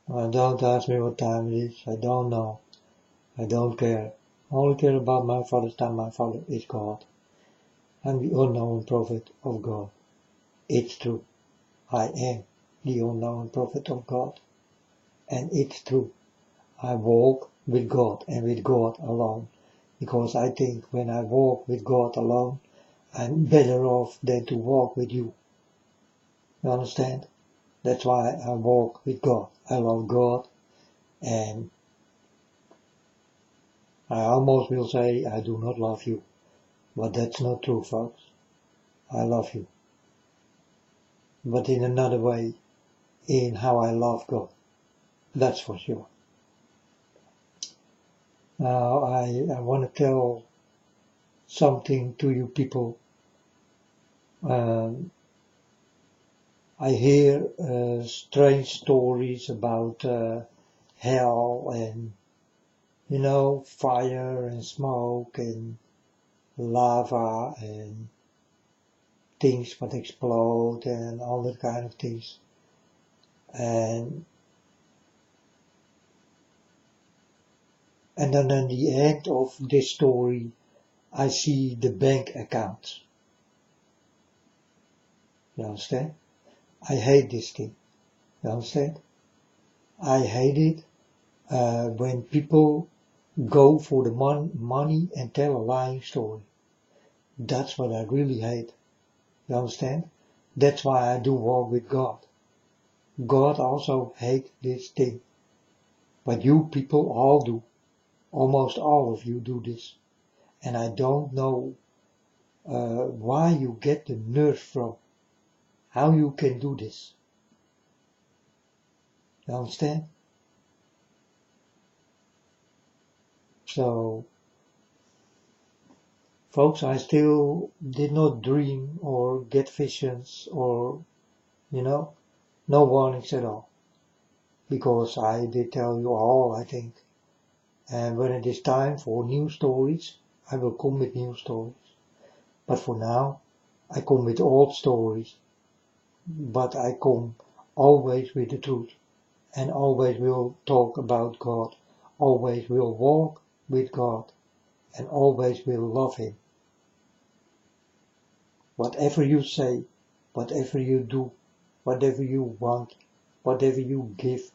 Don't ask me what time it is. I don't know. I don't care. I only care about my Father's time. My Father is God. I'm the unknown prophet of God. It's true. I am the unknown prophet of God. And it's true. I walk with God and with God alone. Because I think when I walk with God alone, I'm better off than to walk with you. You understand? That's why I walk with God. I love God, and I almost will say I do not love you. But that's not true, folks. I love you. But in another way, in how I love God. That's for sure. Now I want to tell something to you people. I hear strange stories about hell and, fire and smoke and lava and things that explode and all that kind of things. And then at the end of this story, I see the bank accounts. You understand? I hate this thing. You understand? I hate it when people go for the money and tell a lying story. That's what I really hate. You understand? That's why I do walk with God. God also hates this thing. But you people all do. Almost all of you do this. And I don't know why you get the nerve from. How you can do this. You understand? So, folks, I still did not dream or get visions or, no warnings at all. Because I did tell you all, I think. And when it is time for new stories, I will come with new stories. But for now, I come with old stories. But I come always with the truth. And always will talk about God. Always will walk with God. And always will love Him. Whatever you say, whatever you do, whatever you want, whatever you give,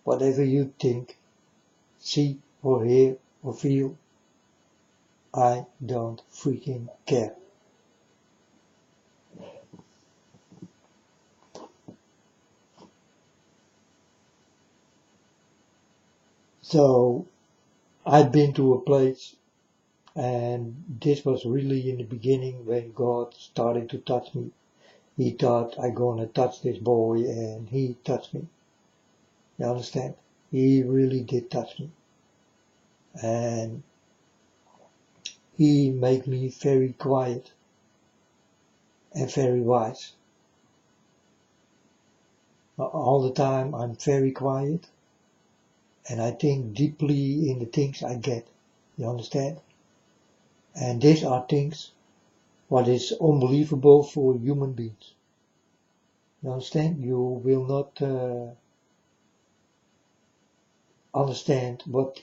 whatever you think, see or hear or feel, I don't freaking care. So, I've been to a place, and this was really in the beginning when God started to touch me. He thought I'm gonna touch this boy, and He touched me. You understand? He really did touch me. And He made me very quiet and very wise. All the time I'm very quiet, and I think deeply in the things I get. You understand? And these are things what is unbelievable for human beings. You understand? You will not understand what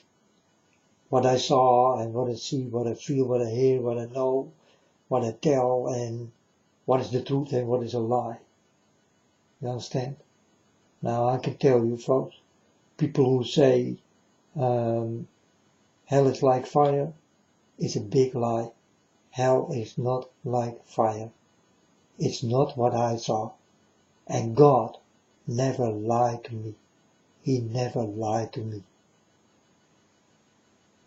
I saw and what I see, what I feel, what I hear, what I know, what I tell, and what is the truth and what is a lie. You understand? Now I can tell you, folks, people who say hell is like fire is a big lie. Hell is not like fire. It's not what I saw. And God never lied to me. He never lied to me.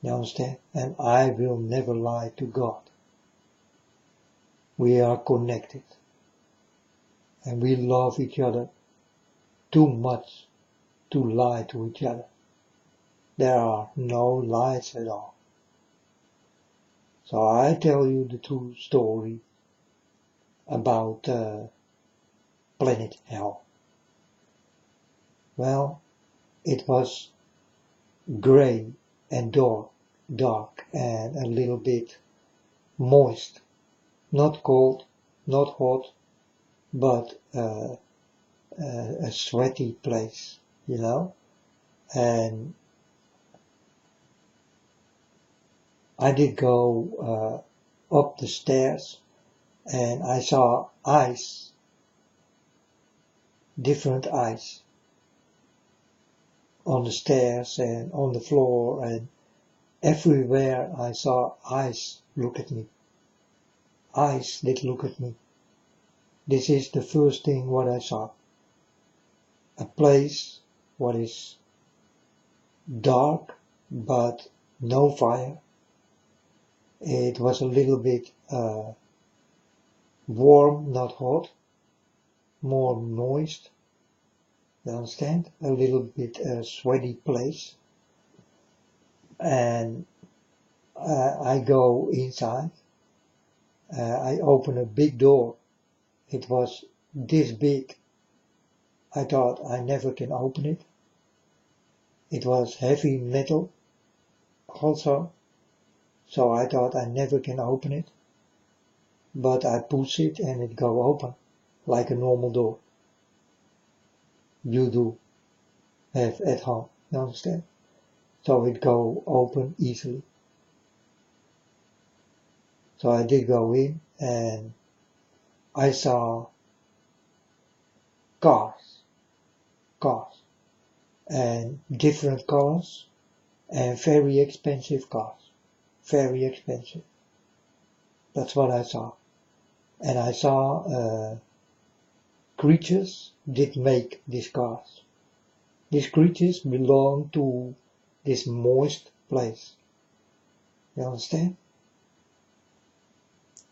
You understand? And I will never lie to God. We are connected. And we love each other too much to lie to each other. There are no lies at all. So I tell you the true story about planet Hell. Well, it was gray and dark and a little bit moist. Not cold, not hot, but a a sweaty place, you know, and I did go up the stairs and I saw ice, different ice on the stairs and on the floor, and everywhere I saw ice look at me. Eyes did look at me. This is the first thing what I saw. A place what is dark but no fire. It was a little bit warm, not hot, more moist. You understand? A little bit sweaty place. And I go inside. I open a big door. It was this big. I thought I never can open it. It was heavy metal also. So I thought I never can open it. But I push it and it go open like a normal door. You do have at home. You understand? So it go open easily. So I did go in and I saw cars, and different colors and very expensive cars, very expensive. That's what I saw. And I saw creatures did make these cars. These creatures belong to this moist place. You understand?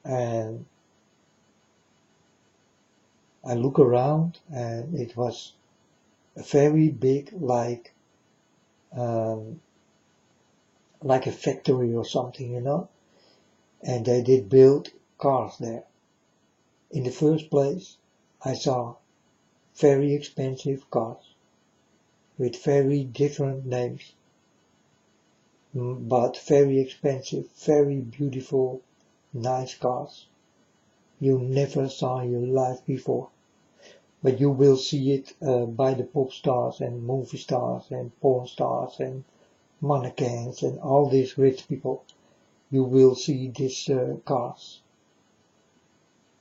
And I look around and it was very big, like a factory or something, you know. And they did build cars there. In the first place, I saw very expensive cars with very different names, but very expensive, very beautiful, nice cars you never saw in your life before. But you will see it by the pop stars and movie stars and porn stars and mannequins and all these rich people. You will see these cars.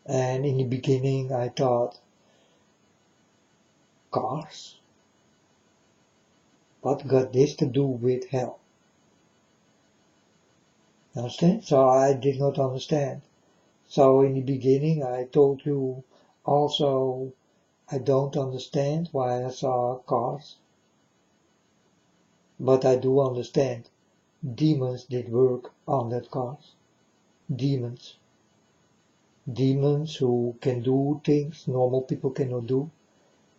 And in the beginning I thought, cars? What got this to do with hell? Understand? So I did not understand. So in the beginning I told you also I don't understand why I saw cars. But I do understand. Demons did work on that cars. Demons. Demons who can do things normal people cannot do.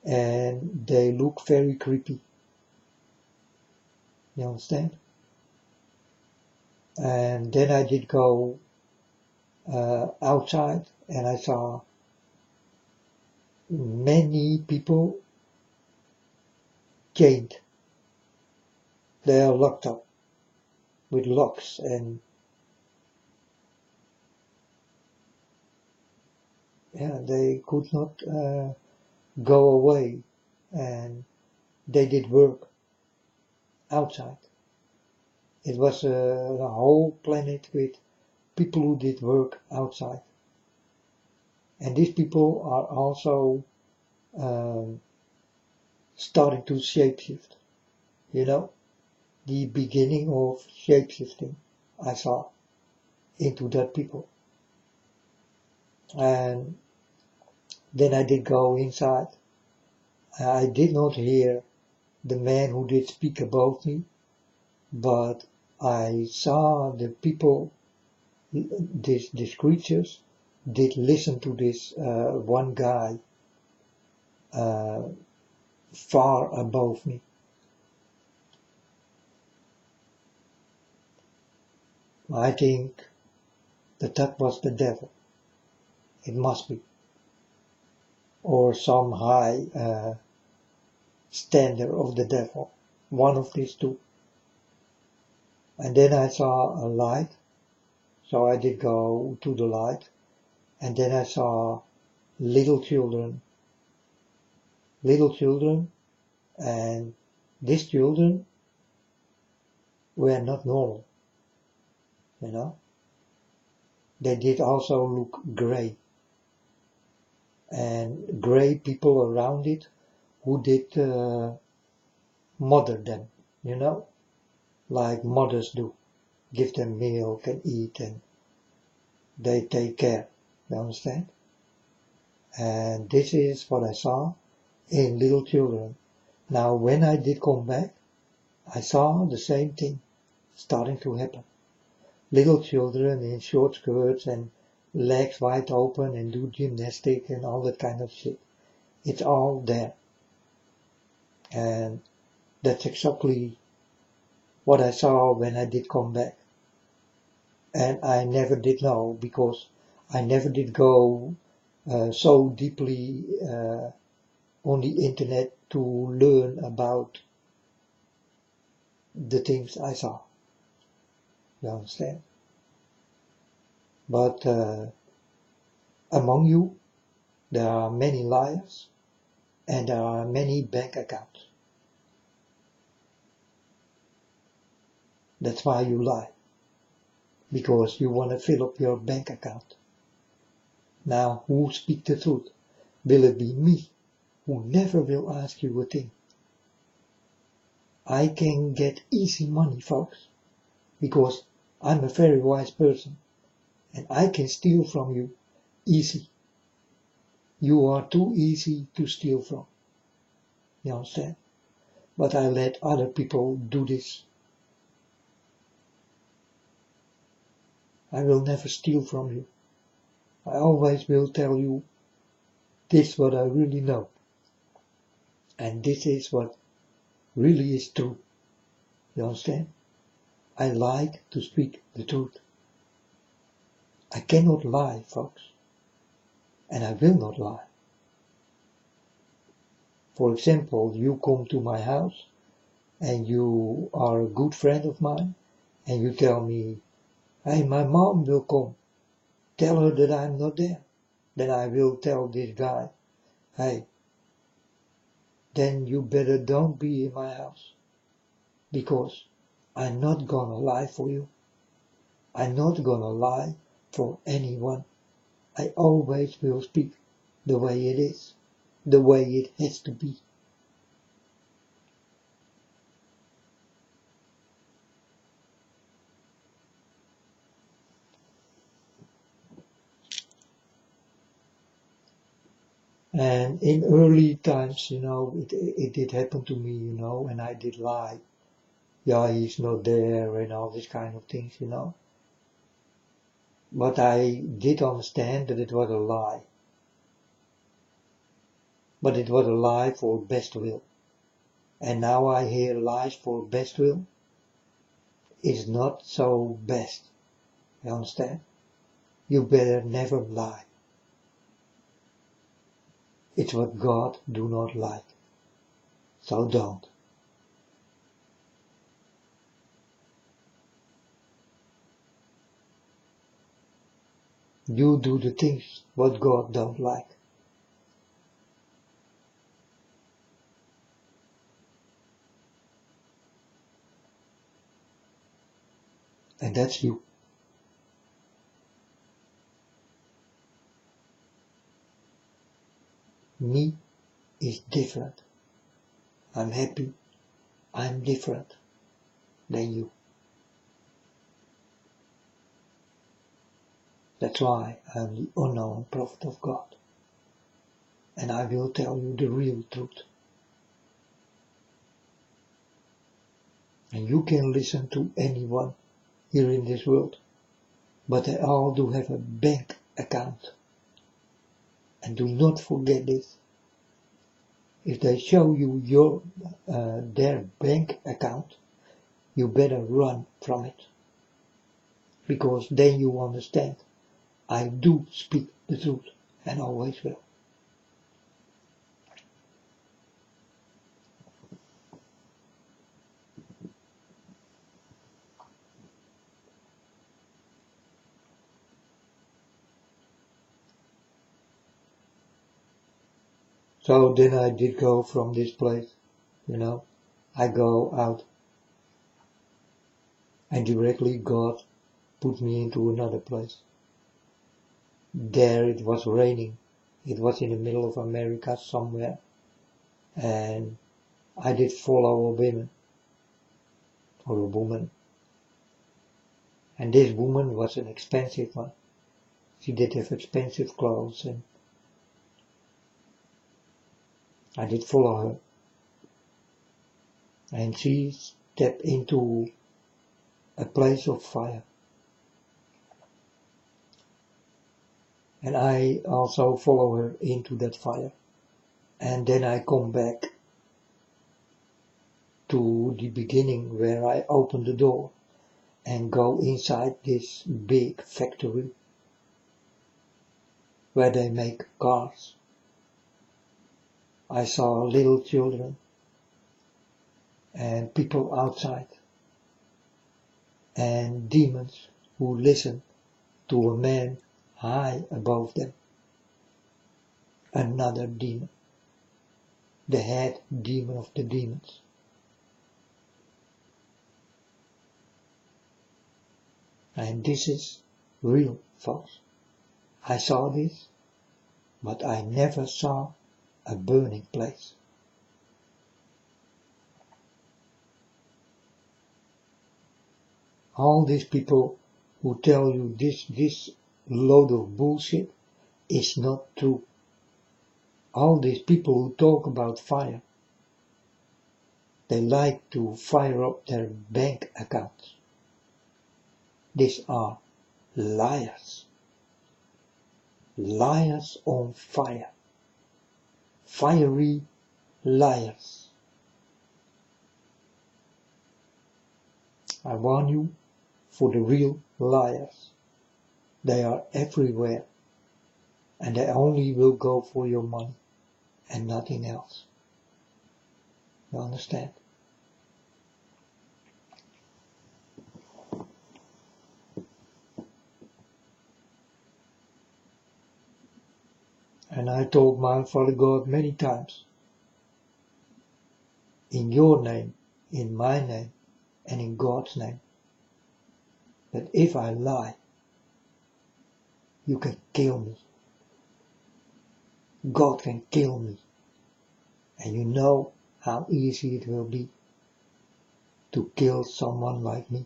And they look very creepy. You understand? And then I did go outside and I saw many people chained. They are locked up with locks and they could not go away, and they did work outside. It was a whole planet with people who did work outside. And these people are also starting to shapeshift. You know, the beginning of shapeshifting I saw into that people. And then I did go inside. I did not hear the man who did speak above me, but I saw the people, these creatures, did listen to this one guy far above me. I think that was the devil. It must be. Or some high standard of the devil. One of these two. And then I saw a light. So I did go to the light. And then I saw little children little children, and these children were not normal, you know. They did also look grey, and grey people around it who did mother them, you know, like mothers do. Give them milk and eat, and they take care, you understand? And this is what I saw in little children. Now when I did come back, I saw the same thing starting to happen. Little children in short skirts and legs wide open and do gymnastics and all that kind of shit. It's all there. And that's exactly what I saw when I did come back. And I never did know, because I never did go so deeply on the internet to learn about the things I saw. You understand? But among you, there are many liars, and there are many bank accounts. That's why you lie, because you want to fill up your bank account. Now, who speaks the truth? Will it be me, who never will ask you a thing? I can get easy money, folks, because I'm a very wise person, and I can steal from you easy. You are too easy to steal from. You understand? But I let other people do this. I will never steal from you. I always will tell you this what I really know. And this is what really is true. You understand? I like to speak the truth. I cannot lie, folks. And I will not lie. For example, you come to my house and you are a good friend of mine and you tell me, hey, my mom will come. Tell her that I'm not there. Then I will tell this guy, hey, then you better don't be in my house, because I'm not gonna lie for you. I'm not gonna lie for anyone. I always will speak the way it is, the way it has to be. And in early times, it did happen to me, and I did lie. Yeah, he's not there and all these kind of things, But I did understand that it was a lie. But it was a lie for best will. And now I hear lies for best will is not so best. You understand? You better never lie. It's what God do not like. So don't. You do the things what God don't like. And that's you. Me is different. I'm happy. I'm different than you. That's why I'm the unknown prophet of God. And I will tell you the real truth. And you can listen to anyone here in this world, but they all do have a bank account. And do not forget this. If they show you their bank account, you better run from it. Because then you understand, I do speak the truth, and always will. So then I did go from this place, I go out, and directly God put me into another place. There it was raining. It was in the middle of America somewhere, and I did follow a woman, and this woman was an expensive one. She did have expensive clothes, and I did follow her, and she stepped into a place of fire. And I also follow her into that fire. And then I come back to the beginning where I open the door and go inside this big factory where they make cars. I saw little children and people outside and demons who listen to a man high above them. Another demon, the head demon of the demons. And this is real, folks. I saw this, but I never saw a burning place. All these people who tell you this load of bullshit is not true. All these people who talk about fire, they like to fire up their bank accounts. These are liars. Liars on fire. Fiery liars. I warn you for the real liars. They are everywhere, and they only will go for your money and nothing else. You understand? And I told my Father God many times, in your name, in my name, and in God's name, that if I lie, you can kill me. God can kill me. And you know how easy it will be to kill someone like me.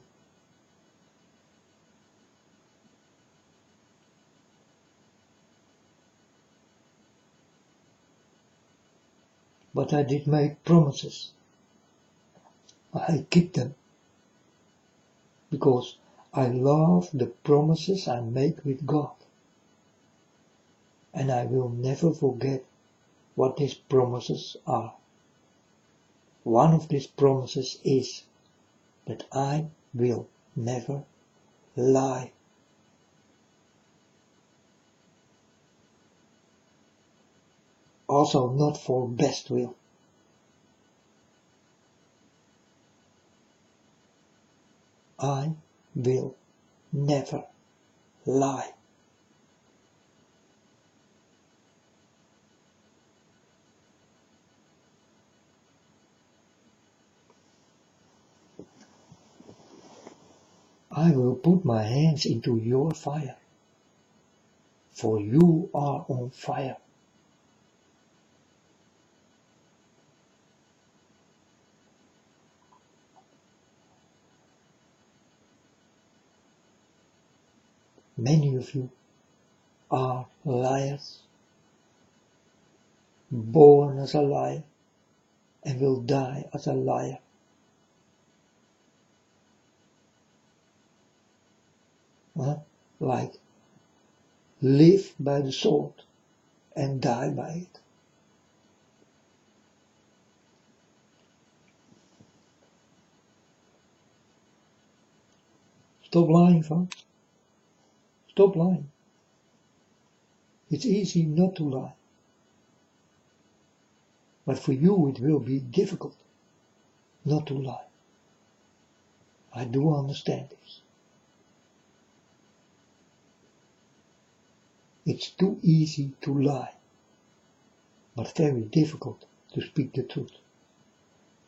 But I did make promises. I keep them. Because I love the promises I make with God. And I will never forget what these promises are. One of these promises is that I will never lie. Also not for best will. I will never lie. I will put my hands into your fire, for you are on fire. Many of you are liars, born as a liar, and will die as a liar. Like live by the sword and die by it. Stop lying, folks. Stop lying. It's easy not to lie. But for you it will be difficult not to lie. I do understand this. It's too easy to lie. but very difficult to speak the truth.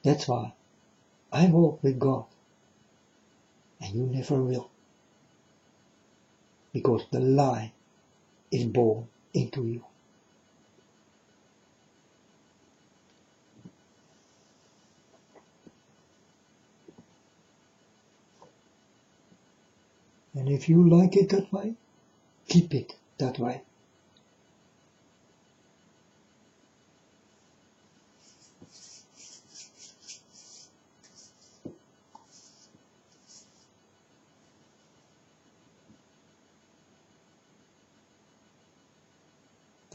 That's why I walk with God, and you never will, because the lie is born into you. And if you like it that way, keep it that way.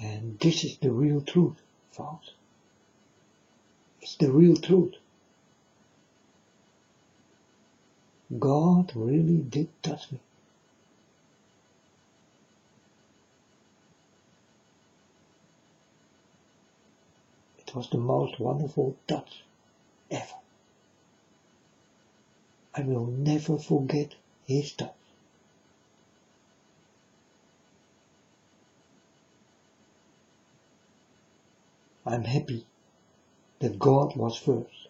And this is the real truth, folks. It's the real truth. God really did touch me. It was the most wonderful touch ever. I will never forget his touch. I'm happy that God was first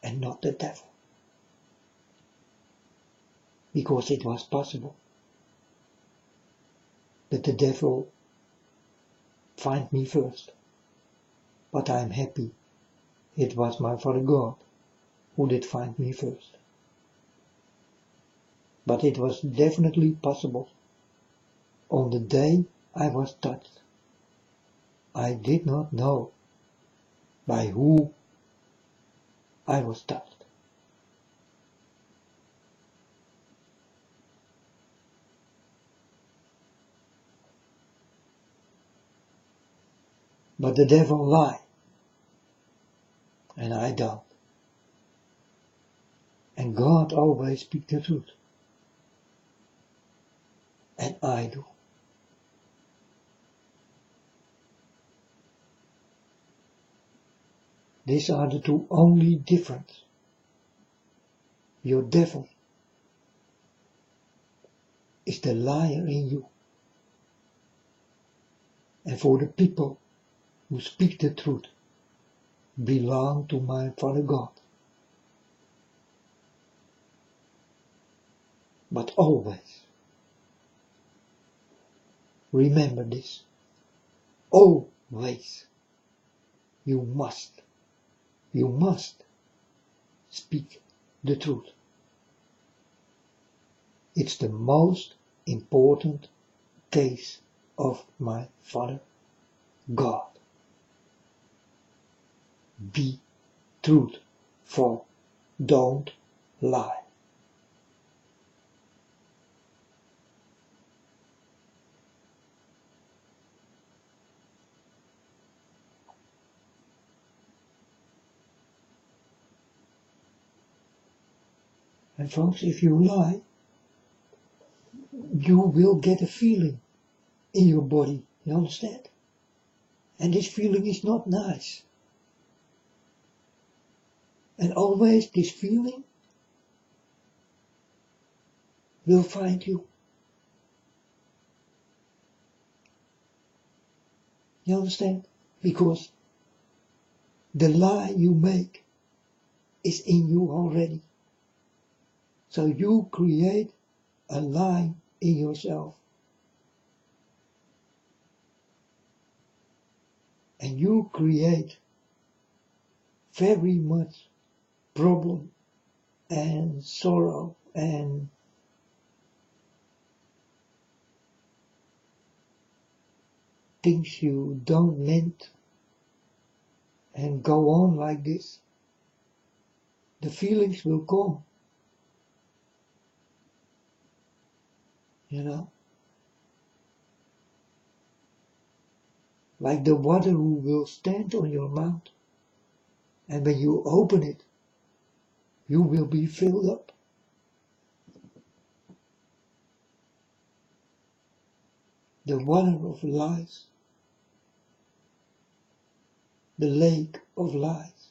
and not the devil, because it was possible that the devil find me first, but I'm happy it was my Father God who did find me first. But it was definitely possible on the day I was touched. I did not know by who I was touched. But the devil lied, and I don't. And God always speaks the truth. And I do. These are the two only difference. Your devil is the liar in you. And for the people who speak the truth belong to my Father God. But always remember this. Always you must speak the truth. It's the most important case of my Father God. Be truthful. Don't lie. And folks, if you lie, you will get a feeling in your body, you understand? And this feeling is not nice. And always this feeling will find you. You understand? Because the lie you make is in you already. So you create a lie in yourself. And you create very much problem and sorrow and things you don't meant, and go on like this. The feelings will come. You know? Like the water who will stand on your mouth. And when you open it, you will be filled up. The water of lies. The lake of lies.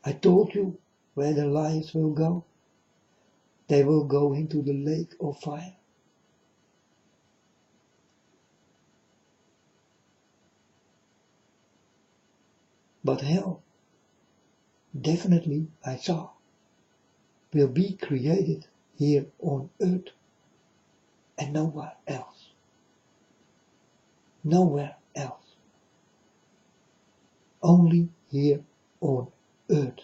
I told you where the liars will go. They will go into the lake of fire. But hell, definitely I saw, will be created here on earth and nowhere else. Nowhere else. Only here on earth.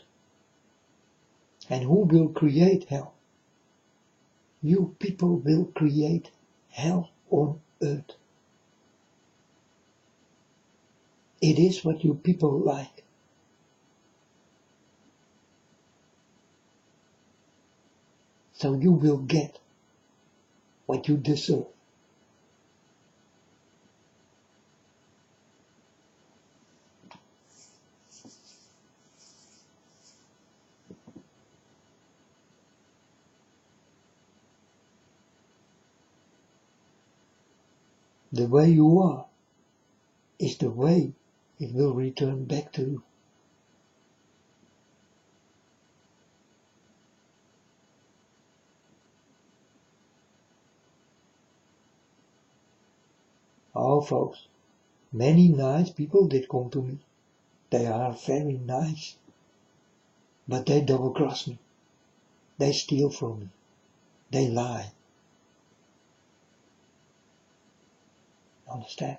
And who will create hell? You people will create hell on earth. It is what you people like. So you will get what you deserve. The way you are is the way it will return back to you. Oh folks, many nice people did come to me. They are very nice. But they double cross me. They steal from me. They lie. Understand?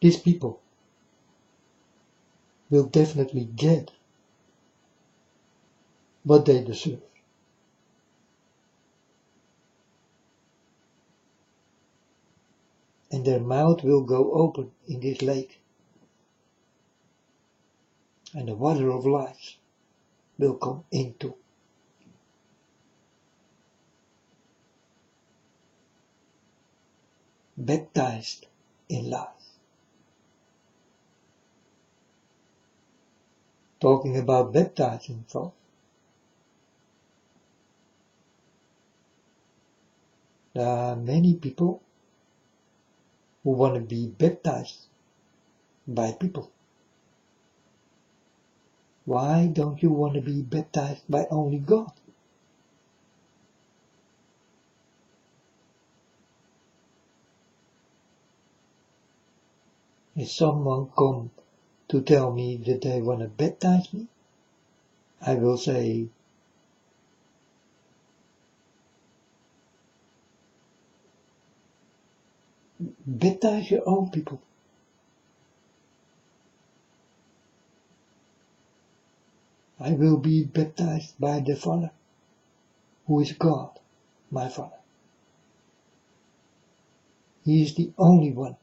These people will definitely get what they deserve. And their mouth will go open in this lake. And the water of life will come into. Baptized in life. Talking about baptizing, folks. There are many people who want to be baptized by people. Why don't you want to be baptized by only God? If someone come to tell me that they want to baptize me, I will say, baptize your own people. I will be baptized by the Father, who is God, my Father. He is the only one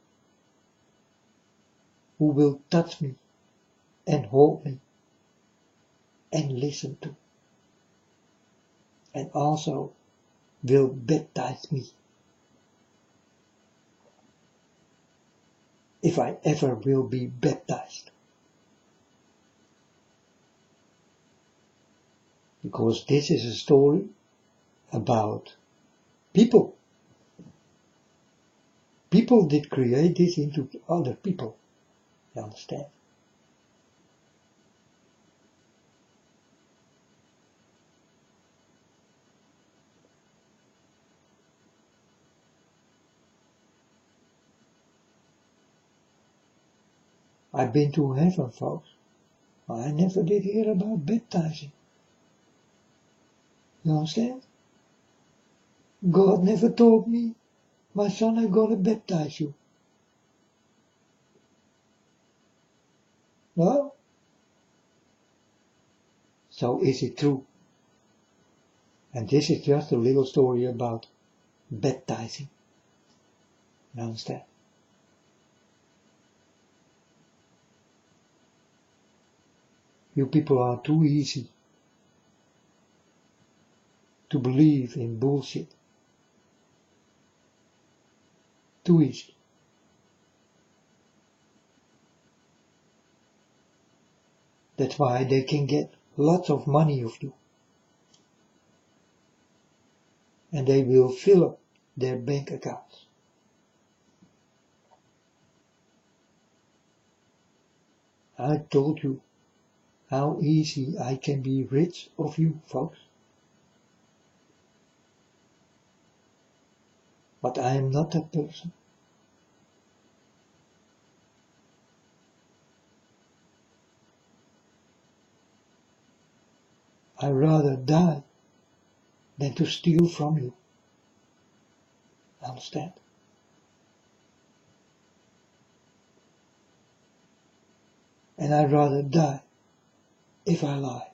who will touch me and hold me and listen to, and also will baptize me. If I ever will be baptized. Because this is a story about people. People did create this into other people. You understand? I've been to heaven, folks. I never did hear about baptizing. You understand? God never told me, my son, I'm gonna baptize you. No? So is it true? And this is just a little story about baptizing. You understand? You people are too easy to believe in bullshit. Too easy. That's why they can get lots of money of you. And they will fill up their bank accounts. I told you how easy I can be rich of you, folks. But I am not that person. I'd rather die than to steal from you. Understand? And I'd rather die if I lie.